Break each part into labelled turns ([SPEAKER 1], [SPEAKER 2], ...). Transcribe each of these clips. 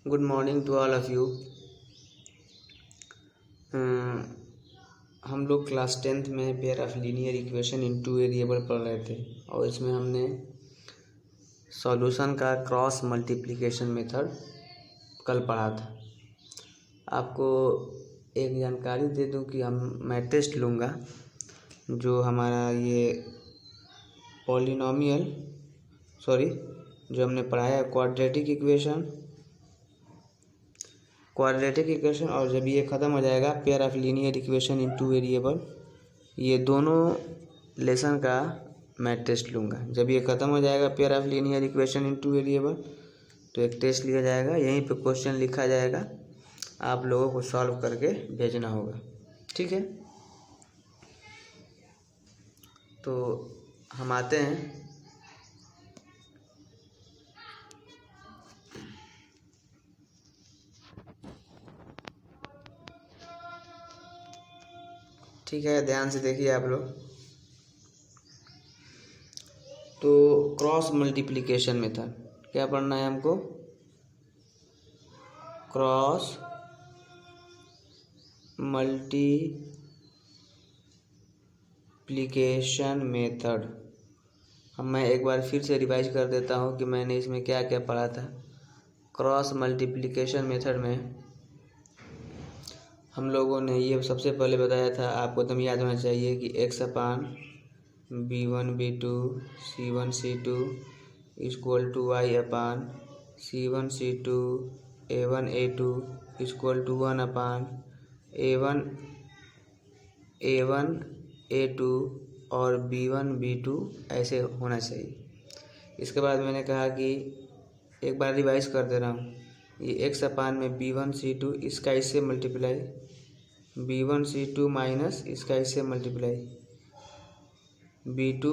[SPEAKER 1] Good morning to all of you. हम लोग class 10th में pair of linear equation in two variable पढ़ रहे थे और इसमें हमने सॉल्यूशन का क्रॉस मल्टीप्लिकेशन मेथड कल पढ़ा था। आपको एक जानकारी दे दूं कि मैं टेस्ट लूँगा जो हमारा ये जो हमने पढ़ाया क्वाड्रेटिक इक्वेशन और जब ये ख़त्म हो जाएगा pair of linear equation in two variable, ये दोनों लेसन का मैं टेस्ट लूँगा। जब ये ख़त्म हो जाएगा pair of linear equation in two variable तो एक टेस्ट लिया जाएगा, यहीं पे क्वेश्चन लिखा जाएगा, आप लोगों को सॉल्व करके भेजना होगा। ठीक है, तो हम आते हैं ठीक है, ध्यान से देखिए आप लोग। तो क्रॉस मल्टीप्लिकेशन मेथड क्या पढ़ना है हमको? क्रॉस मल्टीप्लिकेशन मेथड मैं एक बार फिर से रिवाइज कर देता हूँ कि मैंने इसमें क्या क्या पढ़ा था। क्रॉस मल्टीप्लिकेशन मेथड में हम लोगों ने ये सबसे पहले बताया था, आपको एकदम याद होना चाहिए कि x upon b1 b2 c1 c2 equal to y upon c1 c2 a1 a2 equal to 1 upon a1 a2 और b1 b2 ऐसे होना चाहिए। इसके बाद मैंने कहा कि एक बार रिवाइज कर दे रहा हूँ, ये x अपान में b1 c2 इसका इससे मल्टीप्लाई, b1 c2 माइनस इसका इससे multiply b2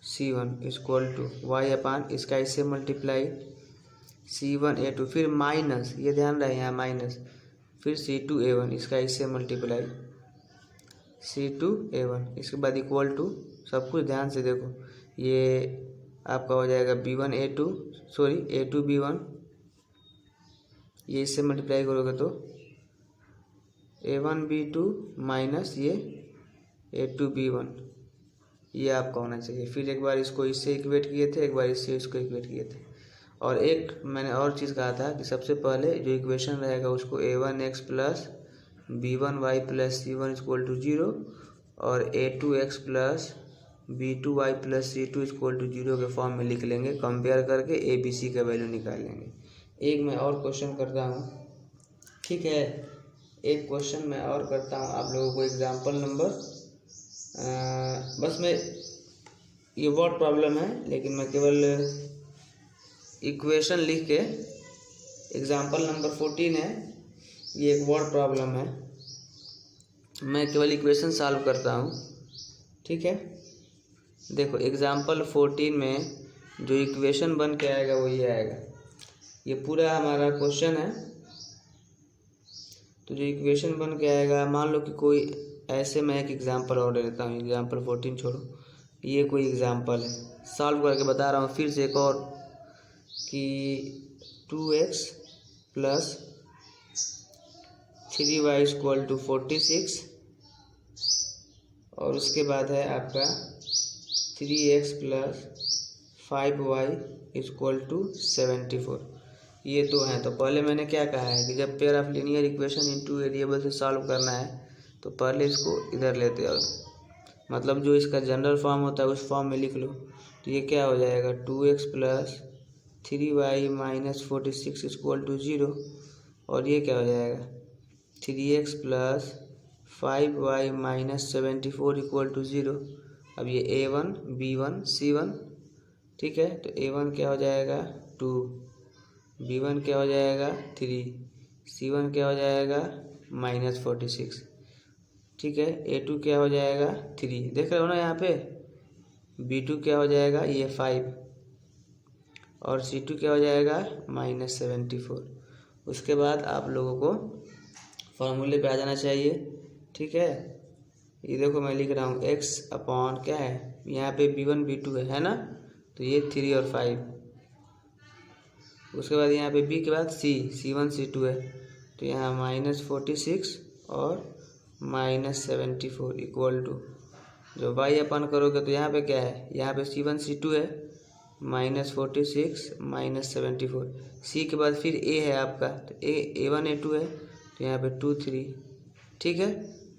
[SPEAKER 1] c1 equal to y upon इसका इससे मल्टीप्लाई c1 a2, फिर माइनस, ये ध्यान रहे यहाँ माइनस, फिर c2 a1 इसका इससे मल्टीप्लाई c2 a1, इसके बाद इक्वल टू, सब कुछ ध्यान से देखो, ये आपका हो जाएगा a2 b1, ये इससे मल्टीप्लाई करोगे तो a1 b2 माइनस ये a2 b1, ये आपका होना चाहिए। फिर एक बार इसको इससे इक्वेट किए थे, एक बार इससे इसको इक्वेट किए थे। और एक मैंने और चीज़ कहा था कि सबसे पहले जो इक्वेशन रहेगा उसको a1x plus b1y plus c1 equal to 0 और a2x plus b2y plus c2 equal to 0 के फॉर्म में लिख लेंगे, कंपेयर करके a b c का वैल्यू निकाल लेंगे। एक मैं और क्वेश्चन करता हूँ, ठीक है, एक क्वेश्चन मैं और करता हूँ आप लोगों को। एग्जाम्पल नंबर बस मैं ये वर्ड प्रॉब्लम है, लेकिन मैं केवल इक्वेशन लिख के, एग्जाम्पल नंबर 14 है, ये एक वर्ड प्रॉब्लम है, मैं केवल इक्वेशन सॉल्व करता हूँ। ठीक है, देखो एग्जाम्पल 14 में जो इक्वेशन बन के आएगा वो ये आएगा, ये पूरा हमारा क्वेश्चन है। तो जो इक्वेशन बन के आएगा, मान लो कि कोई ऐसे, मैं एक एग्जांपल और ले लेता हूँ, एग्जांपल 14 छोड़ो, ये कोई एग्जांपल है, सॉल्व करके बता रहा हूँ फिर से एक और, कि 2x plus 3y equal to 46 और उसके बाद है आपका 3x plus 5y equal to 74, ये दो हैं। तो पहले मैंने क्या कहा है कि जब pair of linear equation in two variable से सॉल्व करना है तो पहले इसको इधर लेते हैं, मतलब जो इसका जनरल फॉर्म होता है उस फॉर्म में लिख लो। तो ये क्या हो जाएगा, 2x plus 3y minus 46 equal to 0 और ये क्या हो जाएगा 3x plus 5y minus 74 equal to 0। अब ये a1 b1 c1, ठीक है, तो a1 क्या हो जाएगा 2, b1 क्या हो जाएगा 3, c1 क्या हो जाएगा माइनस 46, ठीक है, a2 क्या हो जाएगा 3, देख रहे हो ना यहाँ पे, b2 क्या हो जाएगा ये 5 और c2 क्या हो जाएगा माइनस 74। उसके बाद आप लोगों को फॉर्मूले पे आ जाना चाहिए। ठीक है, ये देखो मैं लिख रहा हूँ x अपॉन क्या है, यहाँ पे b1 b2 है ना, तो ये 3 और 5, उसके बाद यहाँ पे बी के बाद C1 C2 है, तो यहाँ -46 और -74 इक्वल टू, जो y अपन करोगे तो यहाँ पे क्या है, यहाँ पे C1 C2 है, -46 -74, C के बाद फिर A है आपका, तो A1 A2 है, तो यहाँ पे 2 3, ठीक है।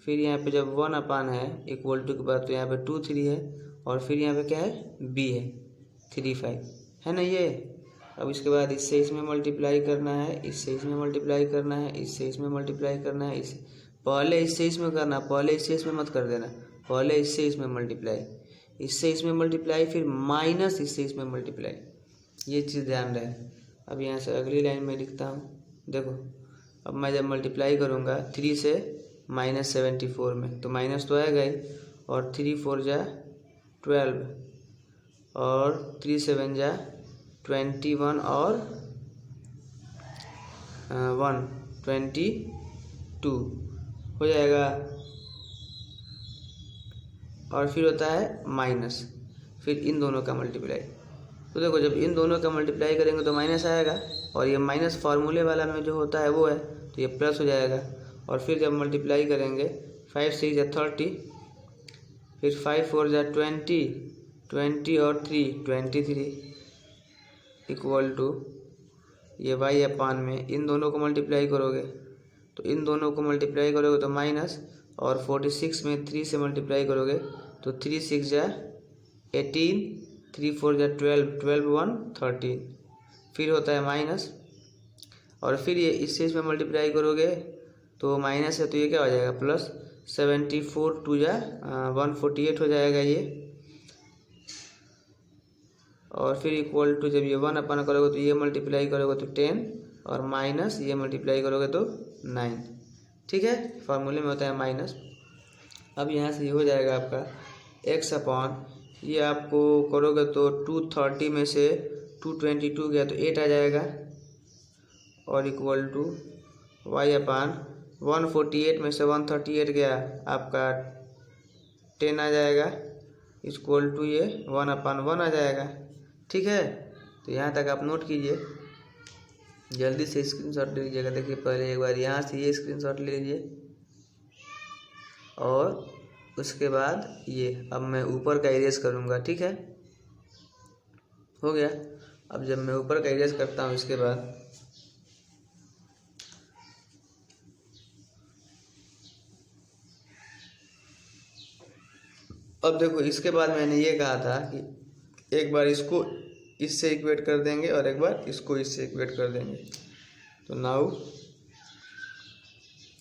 [SPEAKER 1] फिर यहाँ पे जब 1 अपान है इक्वल टू के बाद, तो यहाँ पे 2 3 है, और फिर यहाँ पे क्या है, B है 3 5, है ना ये। अब इसके बाद इससे इसमें मल्टीप्लाई करना है, इससे इसमें मल्टीप्लाई करना है, इससे इसमें मल्टीप्लाई करना है, इस पहले इससे इसमें करना, पहले इससे इसमें मत कर देना, पहले इससे इसमें मल्टीप्लाई, इससे इसमें मल्टीप्लाई, फिर माइनस इससे इसमें मल्टीप्लाई, ये चीज़ ध्यान रहे। अब यहाँ से अगली लाइन में लिखता हूँ, देखो अब मैं जब मल्टीप्लाई करूँगा 3 से -74 में, तो माइनस तो आएगा ही, और 3 4 जा 12, और 3 7 जा 21, और 1 22 हो जाएगा। और फिर होता है माइनस, फिर इन दोनों का मल्टीप्लाई, तो देखो जब इन दोनों का मल्टीप्लाई करेंगे तो माइनस आएगा, और ये माइनस फार्मूले वाला में जो होता है वो है, तो ये प्लस हो जाएगा। और फिर जब मल्टीप्लाई करेंगे 5 6 जा 30, फिर 5 4 जा 20 20 और 3 23 इक्वल टू, ये y अपान में इन दोनों को मल्टीप्लाई करोगे, तो इन दोनों को मल्टीप्लाई करोगे तो माइनस, और 46 में 3 से मल्टीप्लाई करोगे तो 3 6 जा 18, 3 4 जा 12 12 1 13, फिर होता है माइनस, और फिर ये इससे इसमें मल्टीप्लाई करोगे तो माइनस है, तो ये क्या हो जाएगा प्लस, 74 2 जा 148 हो जाएगा ये, और फिर इक्वल टू, जब ये 1 अपन करोगे तो ये मल्टीप्लाई करोगे तो 10, और माइनस ये मल्टीप्लाई करोगे तो 9, ठीक है, फार्मूले में होता है माइनस। अब यहाँ से ये हो जाएगा आपका x अपॉन, ये आपको करोगे तो 230 में से 222 गया तो 8 आ जाएगा, और इक्वल टू y अपान 148 में से 138 गया आपका 10 आ जाएगा, इक्वल टू ये 1 अपान 1 आ जाएगा, ठीक है। तो यहाँ तक आप नोट कीजिए, जल्दी से स्क्रीनशॉट ले लीजिएगा। देखिए पहले एक बार यहाँ से ये स्क्रीनशॉट ले लीजिए, और उसके बाद ये, अब मैं ऊपर का इरेज करूँगा, ठीक है, हो गया। अब जब मैं ऊपर का इरेज करता हूँ इसके बाद, अब देखो इसके बाद मैंने ये कहा था कि एक बार इसको इससे इक्वेट कर देंगे और एक बार इसको इससे इक्वेट कर देंगे, तो नाउ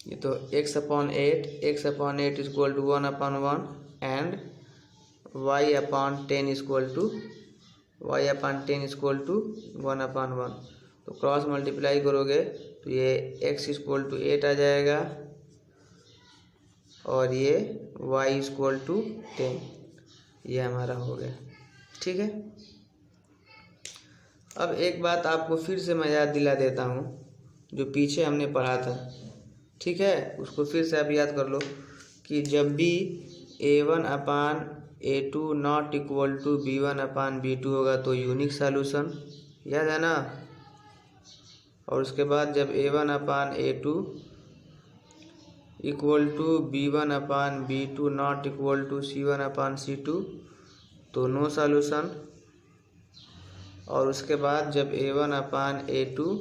[SPEAKER 1] ये तो x upon 8 is equal to 1 upon 1 and y upon 10 is equal to 1 upon 1, तो क्रॉस मल्टीप्लाई करोगे तो ये x इज इक्वल टू 8 आ जाएगा, और ये y इज इक्वल टू 10, ये हमारा हो गया, ठीक है। अब एक बात आपको फिर से मैं याद दिला देता हूँ, जो पीछे हमने पढ़ा था, ठीक है, उसको फिर से आप याद कर लो कि जब भी a1 upon a2 not equal to b1 upon b2 होगा तो यूनिक सॉल्यूशन, याद है ना। और उसके बाद जब a1 upon a2 equal to b1 upon b2 not equal to c1 upon c2 तो नो सॉल्यूशन। और उसके बाद जब a1 upon a2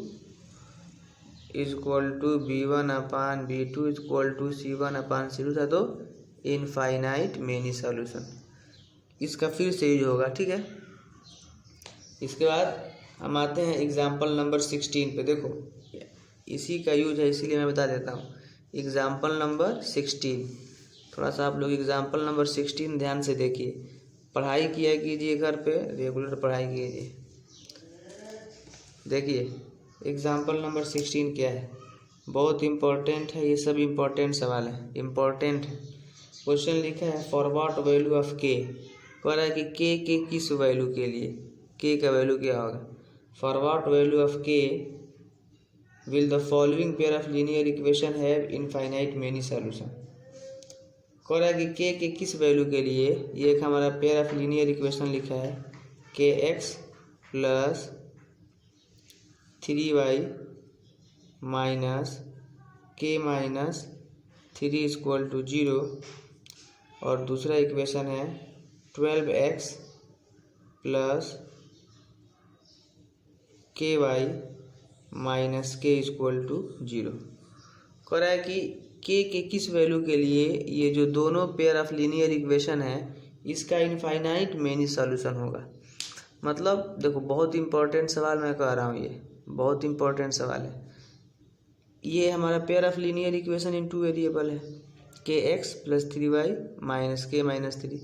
[SPEAKER 1] is equal to b1 upon b2 is equal to c1 upon c2 था तो infinite many solution, इसका फिर से यूज होगा, ठीक है। इसके बाद हम आते हैं एग्जाम्पल नंबर 16 पे। देखो इसी का यूज है, इसीलिए मैं बता देता हूँ। एग्जाम्पल नंबर 16, थोड़ा सा आप लोग एग्जाम्पल नंबर 16 ध्यान से देखिए, पढ़ाई किया कीजिए घर पे, रेगुलर पढ़ाई कीजिए। देखिए एग्जाम्पल नंबर 16 क्या है, बहुत इम्पोर्टेंट है, ये सब इम्पोर्टेंट सवाल है, इम्पोर्टेंट है। क्वेश्चन लिखा है फॉर व्हाट वैल्यू ऑफ के, कह रहा है कि के किस वैल्यू के लिए, के का वैल्यू क्या होगा। फॉर व्हाट वैल्यू ऑफ के will the following pair of linear equation have infinite many solution. कह रहा है कि के किस वैल्यू के लिए, ये एक हमारा पेयर ऑफ लीनियर इक्वेशन लिखा है, के एक्स प्लस 3y माइनस के माइनस 3 इक्वल टू 0, और दूसरा इक्वेशन है 12x प्लस के वाई माइनस के इक्वल टू 0। कह रहा है कि के किस वैल्यू के लिए ये जो दोनों पेयर ऑफ लीनियर इक्वेशन है इसका इनफाइनाइट मेनी सॉल्यूशन होगा। मतलब देखो बहुत इंपॉर्टेंट सवाल मैं कह रहा हूँ, ये बहुत इंपॉर्टेंट सवाल है। ये हमारा pair of linear equation in two variable है, के एक्स प्लस 3y माइनस के माइनस 3।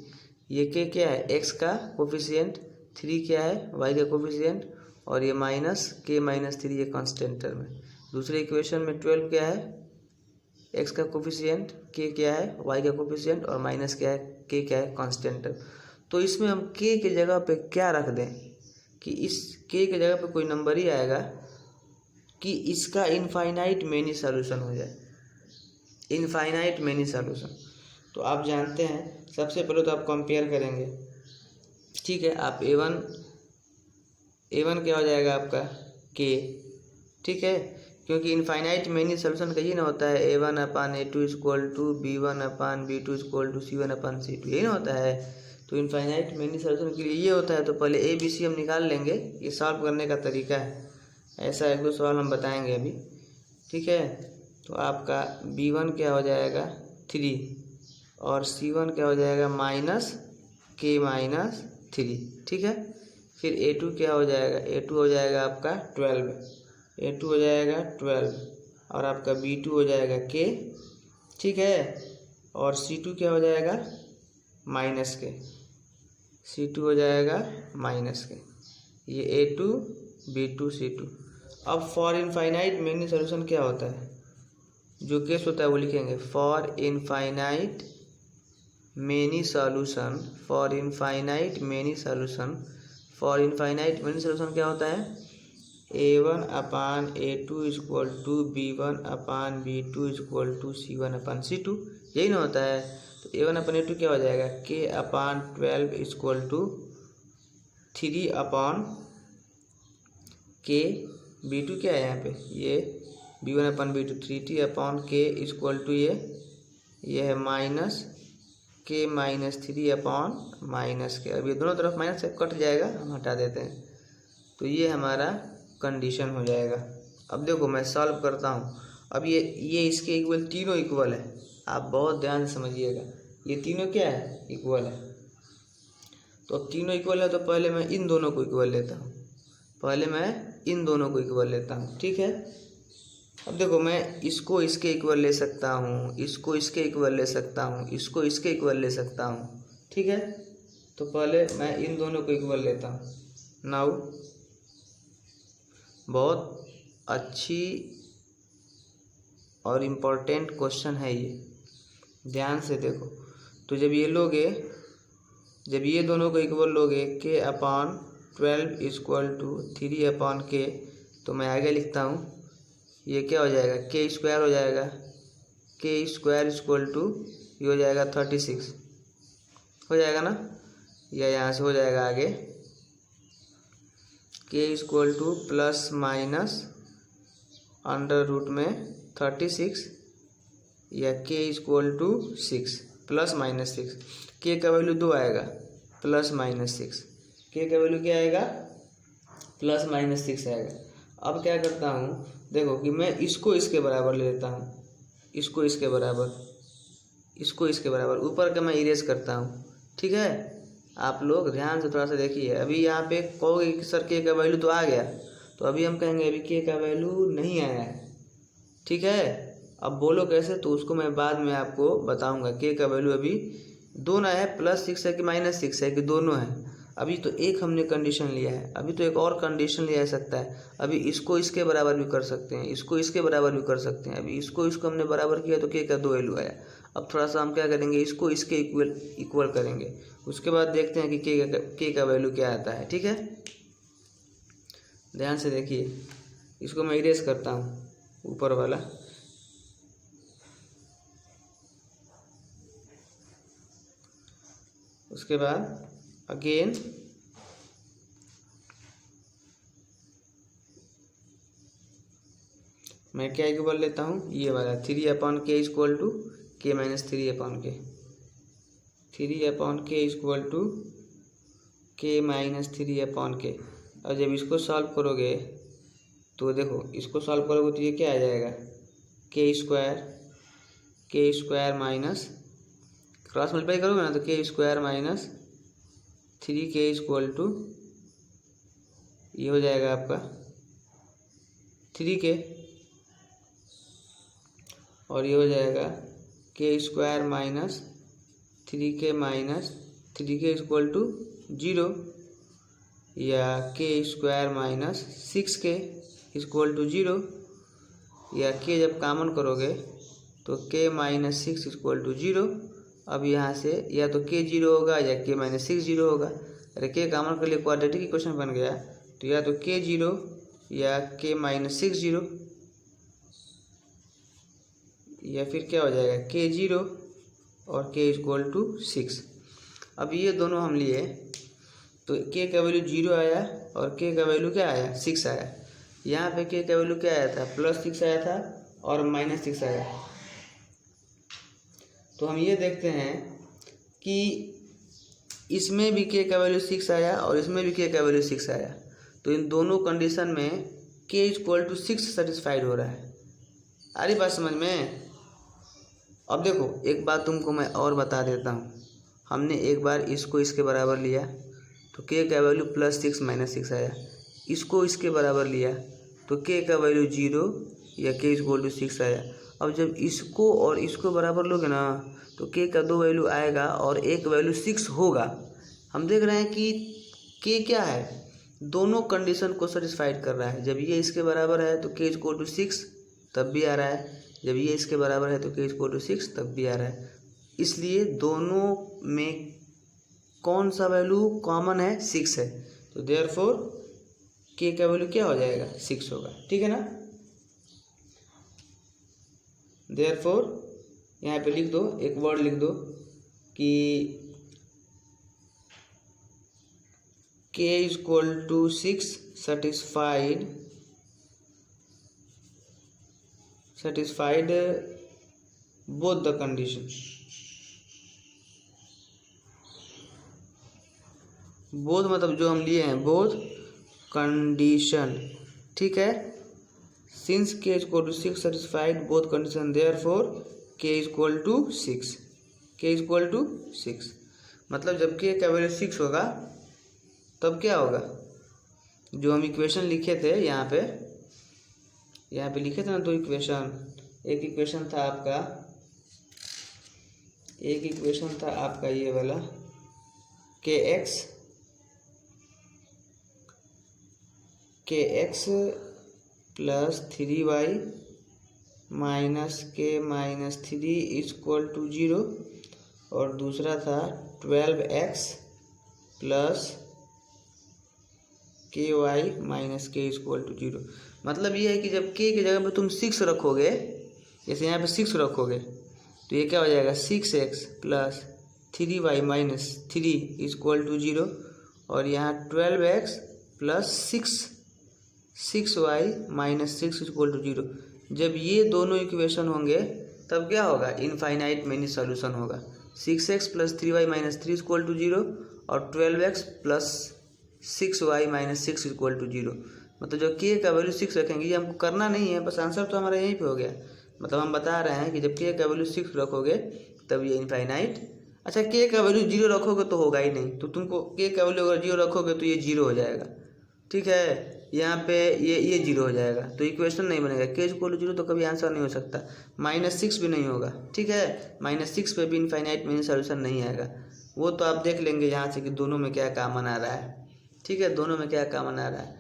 [SPEAKER 1] ये के क्या है, एक्स का कोफिशिएंट, 3 क्या है, वाई का कोफिशिएंट, और ये माइनस के माइनस 3 ये कांस्टेंट टर्म है। दूसरे इक्वेशन में 12 क्या है, एक्स का कोफिशिएंट, के क्या है, वाई का कोफिशिएंट, और माइनस क्या है, के क्या है, कांस्टेंट टर्म। तो इसमें हम के की जगह पे क्या रख दें कि इस के की जगह पे कोई नंबर ही आएगा कि इसका इनफाइनाइट मेनी सॉल्यूशन हो जाए, इनफाइनाइट मेनी सॉल्यूशन। तो आप जानते हैं सबसे पहले तो आप कंपेयर करेंगे, ठीक है। आप ए वन क्या हो जाएगा आपका, के, ठीक है, क्योंकि इनफाइनाइट मेनी सॉल्यूशन का ये ना होता है A1 upon A2 equal to B1 upon B2 equal to C1 upon C2, यही ना होता है। तो इनफाइनाइट मेनी सॉल्यूशन के लिए ये होता है। तो पहले ABC हम निकाल लेंगे, ये सॉल्व करने का तरीका है। ऐसा एक दो सवाल हम बताएंगे अभी, ठीक है। तो आपका B1 क्या हो जाएगा 3, और C1 क्या हो जाएगा माइनस के माइनस 3, ठीक है। फिर A2 क्या हो जाएगा, A2 हो जाएगा आपका 12, A2 हो जाएगा 12, और आपका B2 हो जाएगा के, ठीक है। और C2 क्या हो जाएगा माइनस के, C2 हो जाएगा माइनस के। ये A2 B2 C2। अब फॉर इनफाइनाइट मेनी सॉल्यूशन क्या होता है, जो केस होता है वो लिखेंगे, for infinite many solution, for infinite many solution, for infinite many solution क्या होता है, A1 upon A2 equal to B1 upon B2 equal to C1 upon C2, यही ना होता है। तो A1 अपान A2 क्या हो जाएगा, के अपान 12 इक्वल टू 3 अपान के, B2 क्या है यहाँ पे, ये B1 अपान B2 3T अपान के इक्वल टू ये है माइनस के माइनस 3 अपान माइनस के। अब ये दोनों तरफ माइनस से कट जाएगा, हम हटा देते हैं। तो ये हमारा कंडीशन हो जाएगा। अब देखो मैं सॉल्व करता हूँ। अब ये इसके इक्वल, तीनों इक्वल है, आप बहुत ध्यान से समझिएगा। ये तीनों क्या है, इक्वल है। तो अब तीनों इक्वल है तो पहले मैं इन दोनों को इक्वल लेता हूँ, पहले मैं इन दोनों को इक्वल लेता हूँ, ठीक है। अब देखो मैं इसको इसके इक्वल ले सकता हूँ, इसको इसके इक्वल ले सकता हूँ, इसको इसके इक्वल ले सकता हूँ, ठीक है। तो पहले मैं इन दोनों को इक्वल लेता हूँ। नाउ बहुत अच्छी और इम्पोर्टेंट क्वेश्चन है ये, ध्यान से देखो। तो जब ये लोगे, जब ये दोनों को इक्वल लोगे, के अपान 12 इक्वल टू 3 अपान के, तो मैं आगे लिखता हूँ, ये क्या हो जाएगा, के स्क्वायर हो जाएगा, के स्क्वायर इक्वल टू ये हो जाएगा 36, हो जाएगा ना, या यहाँ से हो जाएगा आगे, k equal to plus minus under root में 36, या के इक्वल टू 6 प्लस माइनस 6। के का वैल्यू 2 आएगा, प्लस माइनस 6, के का वैल्यू क्या आएगा, प्लस माइनस 6 आएगा। अब क्या करता हूँ, देखो कि मैं इसको इसके बराबर ले लेता हूँ, इसको इसके बराबर, इसको इसके बराबर, ऊपर का मैं इरेज करता हूँ, ठीक है। आप लोग ध्यान से थोड़ा सा देखिए। अभी यहाँ पे कहोगे कि सर के का वैल्यू तो आ गया, तो अभी हम कहेंगे अभी के का वैल्यू नहीं आया है, ठीक है। अब बोलो कैसे, तो उसको मैं बाद में आपको बताऊंगा। के का वैल्यू अभी दोनों है, प्लस 6 है कि माइनस 6 है कि दोनों है। अभी तो एक हमने कंडीशन लिया है, अभी तो एक और कंडीशन लिया जा सकता है। अभी इसको इसके बराबर भी कर सकते हैं, इसको इसके बराबर भी कर सकते हैं। अभी इसको हमने बराबर किया तो के का 2 वैल्यू आया। अब थोड़ा सा हम क्या करेंगे, इसको इसके इक्वल करेंगे, उसके बाद देखते हैं कि के का वैल्यू क्या आता है, ठीक है। ध्यान से देखिए, इसको मैं इरेज करता हूँ ऊपर वाला, उसके बाद अगेन मैं क्या इक्वल लेता हूँ, ये वाला 3/k equal to k minus 3/k, 3/k equal to k minus 3/k। और जब इसको सॉल्व करोगे तो देखो, इसको सॉल्व करोगे तो ये क्या आ जाएगा, k square minus, cross multiply करोगे ना तो k square minus 3k equal to ये हो जाएगा आपका 3k, और ये हो जाएगा k square minus 3k equal to 0, या k square minus 6k equal to 0, या k जब कॉमन करोगे तो k माइनस 6 इक्वल टू 0। अब यहाँ से या तो k 0 होगा या k माइनस 6 0 होगा। अरे k कॉमन कर लिए क्वाड्रेटिक इक्वेशन बन गया, तो या तो k 0 या k माइनस 6 0, या फिर क्या हो जाएगा k 0 और k इक्वल टू 6। अब ये दोनों हम लिए तो k का वैल्यू 0 आया और k का वैल्यू क्या आया, 6 आया। यहाँ पे k का वैल्यू क्या आया था, +6 आया था और -6 आया। तो हम ये देखते हैं कि इसमें भी k का वैल्यू 6 आया और इसमें भी k का वैल्यू 6 आया, तो इन दोनों कंडीशन में k इक्वल टू 6 सेटिस्फाइड हो रहा है। आ रही बात समझ में। अब देखो एक बात तुमको मैं और बता देता हूँ, हमने एक बार इसको इसके बराबर लिया तो k का वैल्यू +6 -6 आया, इसको इसके बराबर लिया तो k का वैल्यू 0 या k इक्वल टू 6 आया। अब जब इसको और इसको बराबर लोगे ना तो k का 2 वैल्यू आएगा और एक वैल्यू 6 होगा। हम देख रहे हैं कि k क्या है, दोनों कंडीशन को सेटिस्फाइड कर रहा है। जब ये इसके बराबर है तो k इक्वल टू 6 तब भी आ रहा है, जब ये इसके बराबर है तो k इक्वल टू 6 तब भी आ रहा है। इसलिए दोनों में कौन सा वैल्यू कॉमन है, 6 है, तो देयरफॉर k का वैल्यू क्या हो जाएगा, 6 होगा। ठीक है ना। देयरफॉर यहाँ पे लिख दो, एक वर्ड लिख दो कि k equal to 6 satisfied both the condition, both मतलब जो हम लिए हैं बोथ कंडीशन। ठीक है, since k equal to 6 satisfied both condition therefore k equal to 6, k equal to 6 मतलब जब k का वैल्यू 6 होगा तब क्या होगा, जो हम इक्वेशन लिखे थे यहाँ पे लिखे थे ना दो इक्वेशन, एक इक्वेशन था आपका ये वाला kx plus 3y minus k minus 3 equal to 0, और दूसरा था 12x plus ky minus k equal to 0। मतलब ये है कि जब k की जगह पे तुम 6 रखोगे, जैसे यहाँ पे 6 रखोगे तो ये क्या हो जाएगा, 6x plus 3y minus 3 equal to 0, और यहाँ 12x plus 6y minus 6 equal to 0। जब ये दोनों इक्वेशन होंगे तब क्या होगा, इनफाइनाइट मेनी सॉल्यूशन होगा। 6x plus 3y minus 3 equal to 0 और 12x plus 6y minus 6 equal to 0। मतलब जो k का वैल्यू 6 रखेंगे, ये हमको करना नहीं है, बस आंसर तो हमारा यहीं पे हो गया। मतलब हम बता रहे हैं कि जब k का वैल्यू 6 रखोगे तब ये इनफाइनाइट। अच्छा, k का वैल्यू 0 रखोगे तो होगा ही नहीं, तो तुमको k का वैल्यू अगर 0 रखोगे तो ये 0 हो जाएगा। ठीक है, यहाँ पे ये 0 हो जाएगा तो इक्वेशन नहीं बनेगा। k इक्वल टू 0 तो कभी आंसर नहीं हो सकता, -6 भी नहीं होगा। ठीक है, -6 पे भी इनफाइनाइट मेनी सॉल्यूशन नहीं आएगा। वो तो आप देख लेंगे यहाँ से कि दोनों में क्या कॉमन आ रहा है। ठीक है, दोनों में क्या कॉमन आ रहा है।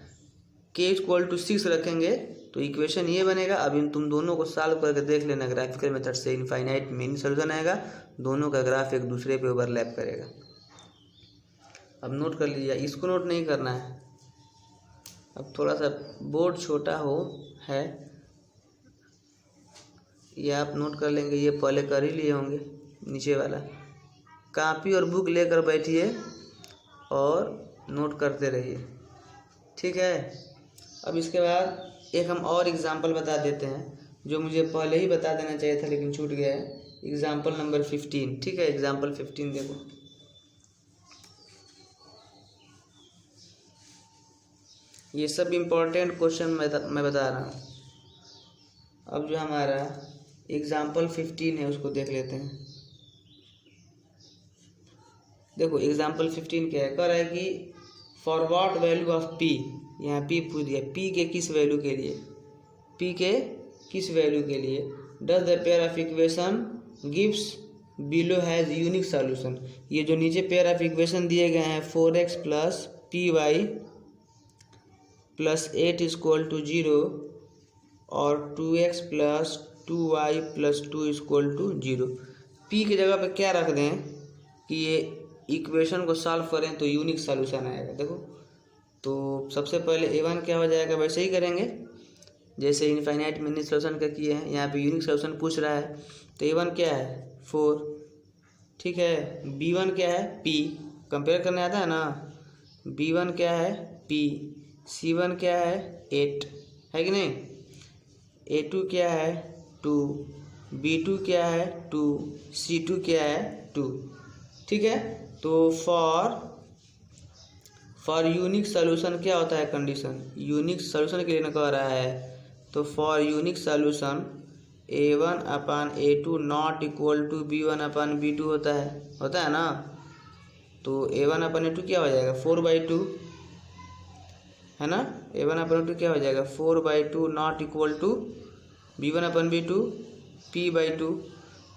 [SPEAKER 1] k इक्वल टू 6 रखेंगे तो इक्वेशन ये बनेगा। अब इन तुम दोनों को सॉल्व करके देख लेना, ग्राफिकल मेथड से इनफाइनाइट मेनी सॉल्यूशन आएगा, दोनों का ग्राफ एक दूसरे पे ओवरलैप करेगा। अब नोट कर लीजिए, इसको नोट नहीं करना है। अब थोड़ा सा बोर्ड छोटा है, ये आप नोट कर लेंगे, ये पहले कर ही लिए होंगे। नीचे वाला कॉपी और बुक लेकर बैठिए और नोट करते रहिए। ठीक है, अब इसके बाद एक हम और एग्जाम्पल बता देते हैं जो मुझे पहले ही बता देना चाहिए था लेकिन छूट गया है। एग्जाम्पल नंबर 15, ठीक है। एग्जाम्पल 15 देखो, ये सब इम्पोर्टेंट क्वेश्चन मैं बता रहा हूँ। अब जो हमारा एग्जाम्पल 15 है उसको देख लेते हैं। देखो एग्जाम्पल 15 क्या है, कह रहा है कि for what value of P, यहाँ पी पूछ दिया, पी के किस वैल्यू के लिए, पी के किस वैल्यू के लिए does the pair of equation gives below has unique solution. ये जो नीचे पेयर ऑफ इक्वेशन दिए गए हैं 4x plus p y plus 8 equal to 0 और 2x plus 2y plus 2 equal to 0, p की जगह पे क्या रख दें कि ये इक्वेशन को सॉल्व करें तो यूनिक सॉल्यूशन आएगा। देखो तो सबसे पहले a1 क्या हो जाएगा, वैसे ही करेंगे जैसे इनफाइनाइट मिनी सॉल्यूशन का किए हैं। यहाँ पे यूनिक सॉल्यूशन पूछ रहा है तो a1 क्या है 4, ठीक है। b1 क्या है p, कंपेयर करने आता है ना, b1 क्या है p, c1 क्या है 8 है कि नहीं, a2 क्या है 2, b2 क्या है 2, c2 क्या है 2, ठीक है। तो फॉर यूनिक सॉल्यूशन क्या होता है कंडीशन, यूनिक सॉल्यूशन के लिए ना कह रहा है, तो for unique solution a1 upon a2 not equal to b1 upon b2 होता है ना। तो a1 अपान a2 क्या हो जाएगा 4/2 है ना, a1 अपान a2 क्या हो जाएगा 4/2 not equal to b1 upon b2 p/2।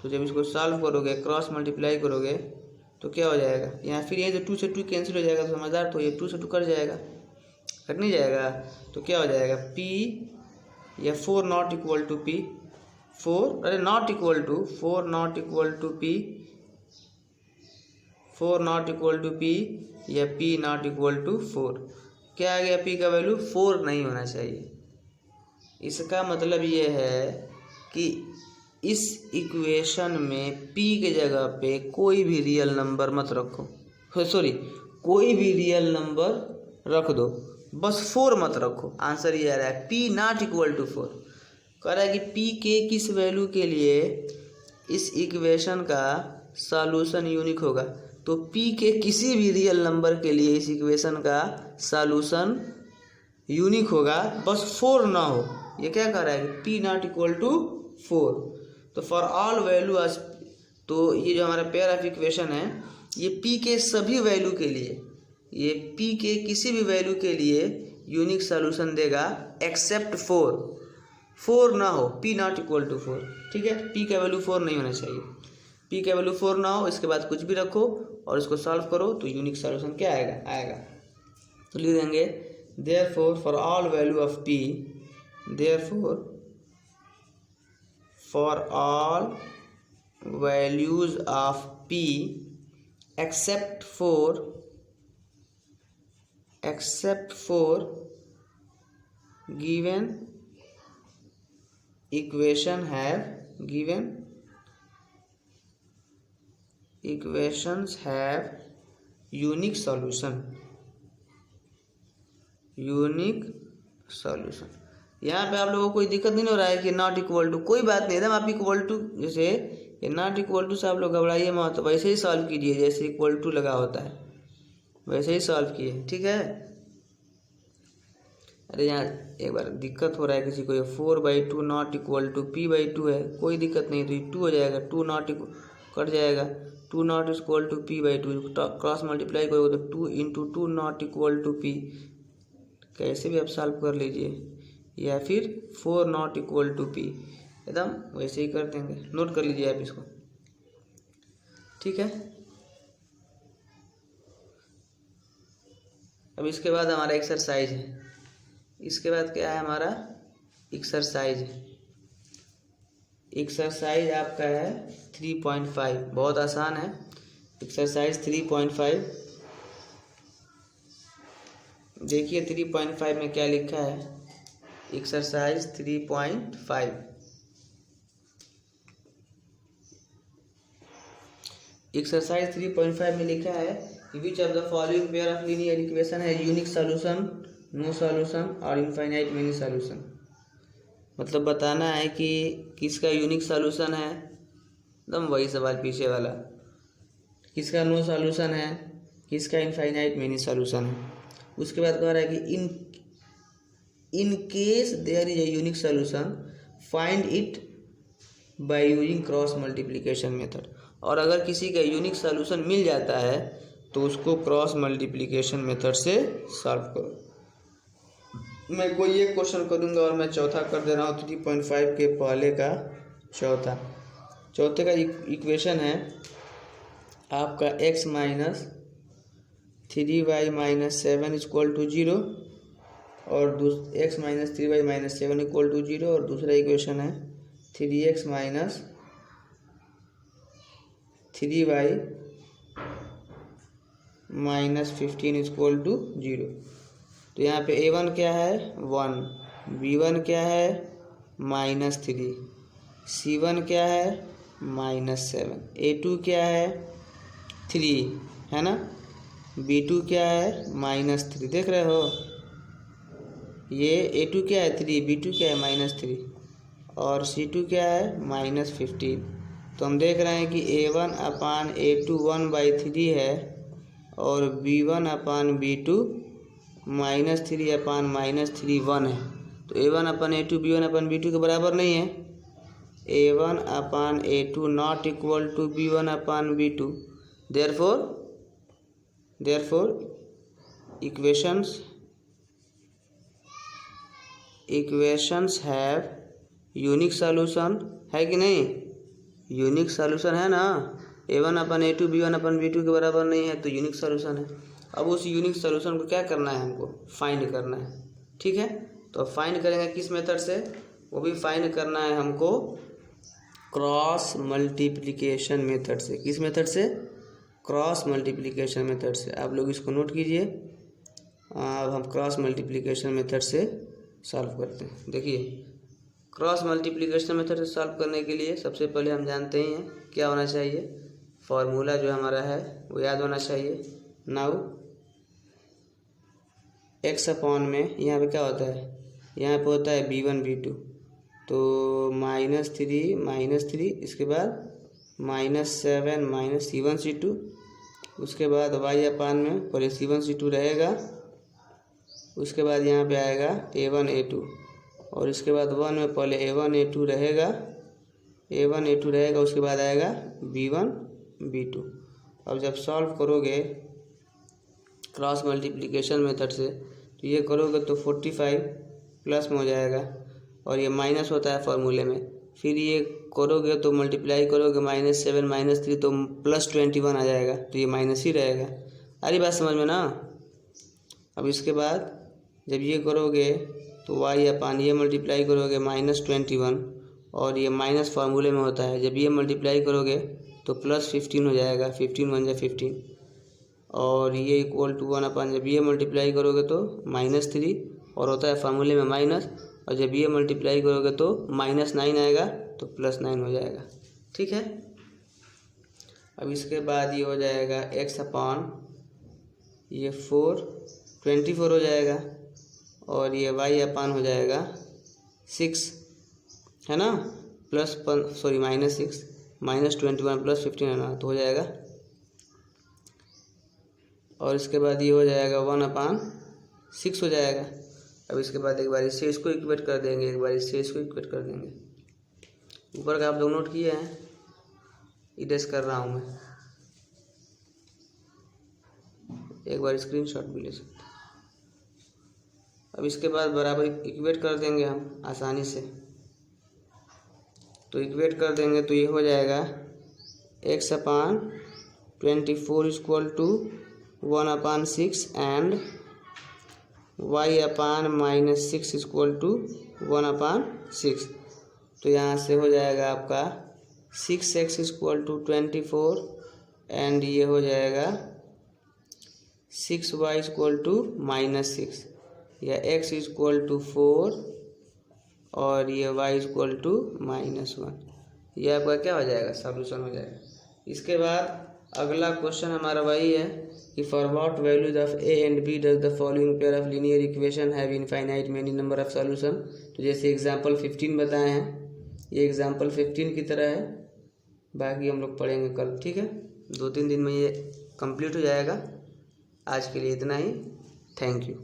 [SPEAKER 1] तो जब इसको सॉल्व करोगे क्रॉस मल्टीप्लाई करोगे तो क्या हो जाएगा, यहाँ फिर ये जो 2 से 2 कैंसिल हो जाएगा, तो समझदार तो ये 2 से 2 कट जाएगा, कट नहीं जाएगा। तो क्या हो जाएगा p या 4 नॉट इक्वल टू p, 4 अरे not equal to 4 not equal to p, 4 not equal to p या p नॉट इक्वल टू 4। क्या आ गया, p का वैल्यू 4 नहीं होना चाहिए। इसका मतलब ये है कि इस इक्वेशन में p के जगह पे कोई भी रियल नंबर मत रखो, सॉरी कोई भी रियल नंबर रख दो, बस 4 मत रखो। आंसर ये आ रहा है p नॉट इक्वल टू 4। कह रहा है कि p के किस वैल्यू के लिए इस इक्वेशन का सॉल्यूशन यूनिक होगा, तो p के किसी भी रियल नंबर के लिए इस इक्वेशन का सॉल्यूशन यूनिक होगा, बस 4 ना हो। ये क्या कह रहा है कि p नॉट इक्वल टू 4। तो फॉर ऑल वैल्यू, तो ये जो हमारा पेयर ऑफ इक्वेशन है ये p के सभी वैल्यू के लिए, ये p के किसी भी वैल्यू के लिए यूनिक सॉल्यूशन देगा एक्सेप्ट 4 ना हो, p नॉट इक्वल टू 4, ठीक है। p का वैल्यू 4 नहीं होना चाहिए, p का वैल्यू 4 ना हो, इसके बाद कुछ भी रखो और इसको सॉल्व करो तो यूनिक सॉल्यूशन क्या आएगा। तो लिख देंगे therefore for all value of p, therefore for all values of p except for given equations have unique solution। यहाँ पे आप लोगों को कोई दिक्कत नहीं हो रहा है कि नॉट इक्वल टू, कोई बात नहीं, एकदम आप इक्वल टू, जैसे ये नॉट इक्वल टू से आप लोग घबराइए मत, तो वैसे ही सॉल्व कीजिए जैसे इक्वल टू लगा होता है वैसे ही सॉल्व किए, ठीक है। अरे यहाँ एक बार दिक्कत हो रहा है किसी को, ये 4/2 नॉट इक्वल टू p/2 है, कोई दिक्कत नहीं, तो ये 2 हो जाएगा, 2 नॉट कट जाएगा, 2 not equal to p/2, cross multiply करोगे तो 2 into 2 not equal to p, कैसे भी आप सॉल्व कर लीजिए, या फिर 4 नॉट इक्वल टू p, एकदम वैसे ही कर देंगे, नोट कर लीजिए आप इसको, ठीक है। अब इसके बाद हमारा एक्सरसाइज है, इसके बाद क्या है हमारा एक्सरसाइज आपका है 3.5, बहुत आसान है। एक्सरसाइज 3.5 देखिए 3.5 में क्या लिखा है। एक्सरसाइज 3.5 एक्सरसाइज 3.5 में लिखा है which of the following pair of linear equation है यूनिक सॉल्यूशन, नो सॉल्यूशन और इनफाइनाइट मेनी सॉल्यूशन। मतलब बताना है कि किसका यूनिक सॉल्यूशन है, एकदम वही सवाल पीछे वाला, किसका नो सॉल्यूशन है, किसका इनफाइनाइट मेनी सॉल्यूशन है। उसके बाद कह रहा है कि in case there is a unique solution find it by using cross multiplication method. और अगर किसी का यूनिक सॉल्यूशन मिल जाता है तो उसको क्रॉस मल्टीप्लिकेशन मेथड से सॉल्व करो। मैं कोई एक क्वेश्चन करूँगा और मैं चौथा कर दे रहा हूँ 3.5 के पहले का चौथे का इक्वेशन है आपका x minus 3y minus 7 equal to 0 और x minus 3y minus 7 equal to 0 और दूसरा इक्वेशन है 3x minus 3y minus 15 equal to 0। तो यहाँ पे a1 क्या है 1, b1 क्या है -3, c1 क्या है -7, a2 क्या है 3 है ना, b2 क्या है -3। देख रहे हो ये a2 क्या है 3, b2 क्या है -3 और c2 क्या है -15। तो हम देख रहे हैं कि a1 अपान a2 1/3 है और b1 अपान b2 -3 अपान -3 1 है। तो a1 upon a2 b1 upon b2 के बराबर नहीं है। a1 upon a2 not equal to b1 upon b2। therefore equations have unique solution है कि नहीं, यूनिक सॉल्यूशन है ना। a1 अपन a2 b1 अपन b2 के बराबर नहीं है तो यूनिक सॉल्यूशन है। अब उस यूनिक सॉल्यूशन को क्या करना है, हमको फाइंड करना है। ठीक है, तो फाइंड करेंगे किस मेथड से, वो भी फाइंड करना है हमको क्रॉस मल्टीप्लिकेशन मेथड से। किस मेथड से, क्रॉस मल्टीप्लिकेशन मेथड से। आप लोग इसको नोट कीजिए। अब हम क्रॉस मल्टीप्लिकेशन मेथड से सॉल्व करते हैं। देखिए क्रॉस मल्टीप्लिकेशन मेथड से सॉल्व करने के लिए सबसे पहले हम जानते ही हैं क्या होना चाहिए, फॉर्मूला जो हमारा है वो याद होना चाहिए। नाउ x अपॉन में यहाँ पे क्या होता है, यहाँ पे होता है b1 b2, तो -3 इसके बाद -7 माइनस c1 c2, उसके बाद y अपान में पहले c1 c2 रहेगा, उसके बाद यहाँ पे आएगा a1 a2 और इसके बाद 1 में पहले a1 a2 रहेगा, उसके बाद आएगा b1 b2। अब जब सॉल्व करोगे क्रॉस मल्टीप्लिकेशन मेथड से तो ये करोगे तो 45 प्लस में हो जाएगा और ये माइनस होता है फॉर्मूले में। फिर ये करोगे तो मल्टीप्लाई करोगे -7 -3 तो +21 आ जाएगा, तो ये माइनस ही रहेगा। अरे बात समझ में ना। अब इसके बाद जब ये करोगे तो y अपान ये मल्टीप्लाई करोगे -21 और ये माइनस फार्मूले में होता है। जब ये मल्टीप्लाई करोगे तो +15 हो जाएगा, 15 × 15 और ये इक्वल टू 1 अपान जब ये मल्टीप्लाई करोगे तो -3 और होता है फार्मूले में माइनस, और जब ये मल्टीप्लाई करोगे तो -9 आएगा तो +9 हो जाएगा। ठीक है, अब इसके बाद ये हो जाएगा x अपान ये 24 हो जाएगा और ये y अपान हो जाएगा 6 है ना, -6 -21 +15 है ना, तो हो जाएगा। और इसके बाद ये हो जाएगा 1/6 हो जाएगा। अब इसके बाद एक बार इससे इसको इक्वेट कर देंगे, एक बार इससे इसको इक्वेट कर देंगे। ऊपर का आप लोग नोट किए हैं, इरेज कर रहा हूँ मैं, एक बार स्क्रीनशॉट भी ले सकते हैं। अब इसके बाद बराबर इक्वेट कर देंगे हम आसानी से। तो इक्वेट कर देंगे तो ये हो जाएगा x upon 24 equal to 1/6 and y upon -6 equal to 1/6। तो यहाँ से हो जाएगा आपका 6x इक्वल टू 24 एंड ये हो जाएगा 6y इक्वल टू -6 या x इक्वल टू 4 और ये y इक्वल टू -1। ये आपका क्या हो जाएगा, सॉल्यूशन हो जाएगा। इसके बाद अगला क्वेश्चन हमारा वही है कि for what values of a and b does the following pair of linear equation have infinite many number of solution. तो जैसे एग्जांपल 15 बताए हैं, ये एग्जांपल 15 की तरह है, बाकी हम लोग पढ़ेंगे कल, ठीक है। 2-3 दिन में ये कंप्लीट हो जाएगा। आज के लिए इतना ही, थैंक यू।